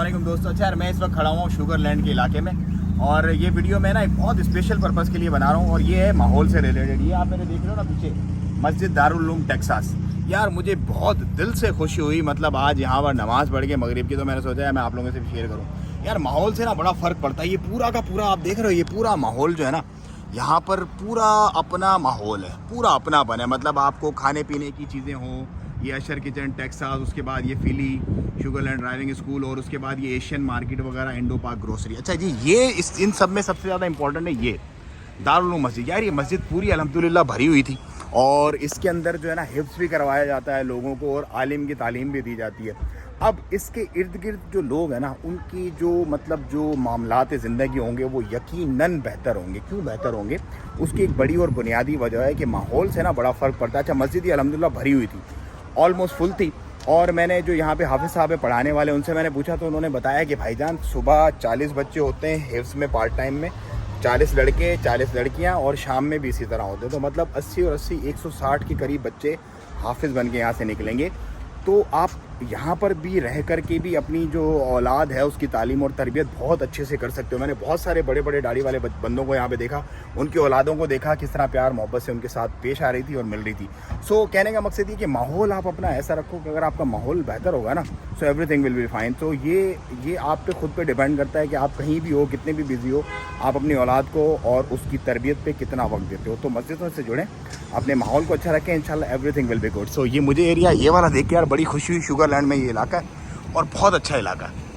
वालेकुम दोस्तों। अच्छा यार, मैं इस वक्त खड़ा हुआ हूँ शुगर लैंड के इलाके में, और ये वीडियो मैं ना एक बहुत स्पेशल पर्पज़ के लिए बना रहा हूँ, और ये है माहौल से रिलेटेड। ये आप मेरे देख रहे हो ना पीछे, मस्जिद दारुल उलूम टेक्सास। यार मुझे बहुत दिल से खुशी हुई, मतलब आज यहाँ पर नमाज़ पढ़ के मगरिब की, तो मैंने सोचा है मैं आप लोगों से भी शेयर करूँ। यार माहौल से ना बड़ा फ़र्क पड़ता है। ये पूरा का पूरा आप देख रहे हो, ये पूरा माहौल जो है ना, यहाँ पर पूरा अपना माहौल है, पूरा अपनापन है। मतलब आपको खाने पीने की चीज़ें हों, ये अशर किचन टेक्सास, उसके बाद ये फिली शुगर लैंड ड्राइविंग स्कूल, और उसके बाद ये एशियन मार्केट वगैरह, इंडो पार्क ग्रोसरी। अच्छा जी, ये इन सब में सबसे ज़्यादा इंपॉर्टेंट है ये दारुल उलूम मस्जिद। यार ये मस्जिद पूरी अल्हम्दुलिल्लाह भरी हुई थी, और इसके अंदर जो है ना हिफ्ज़ भी करवाया जाता है लोगों को, और आलिम की तालीम भी दी जाती है। अब इसके इर्द गिर्द जो लोग हैं ना, उनकी जो मतलब जो मामलात ज़िंदगी होंगे वो यकीनन बेहतर होंगे। क्यों बेहतर होंगे? उसकी एक बड़ी और बुनियादी वजह है कि माहौल से ना बड़ा फ़र्क पड़ता है। अच्छा, मस्जिद ये अल्हम्दुलिल्लाह भरी हुई थी, ऑलमोस्ट फुल थी। और मैंने जो यहाँ पे हाफिज़ साहब है पढ़ाने वाले, उनसे मैंने पूछा तो उन्होंने बताया कि भाईजान सुबह 40 बच्चे होते हैं हिफ्ज़ में, पार्ट टाइम में 40 लड़के 40 लड़कियाँ, और शाम में भी इसी तरह होते हैं। तो मतलब 80 और 80 160 के करीब बच्चे हाफिज़ बन के यहाँ से निकलेंगे। तो आप यहाँ पर भी रह कर के भी अपनी जो औलाद है उसकी तालीम और तरबियत बहुत अच्छे से कर सकते हो। मैंने बहुत सारे बड़े बड़े दाढ़ी वाले बंदों को यहाँ पे देखा, उनकी औलादों को देखा किस तरह प्यार मोहब्बत से उनके साथ पेश आ रही थी और मिल रही थी। सो कहने का मकसद ये कि माहौल आप अपना ऐसा रखो कि अगर आपका माहौल बेहतर होगा ना, so everything will be fine. तो ये आप पे खुद पे डिपेंड करता है कि आप कहीं भी हो, कितने भी बिजी हो, आप अपनी औलाद को और उसकी तरबियत पे कितना वक्त देते हो। तो मस्जिदों से जुड़ें, अपने माहौल को अच्छा रखें, इंशाल्लाह एवरीथिंग विल बी गुड। सो ये मुझे एरिया ये वाला देख के यार बड़ी खुशी हुई। शुगर लैंड में ये इलाका है और बहुत अच्छा इलाका है।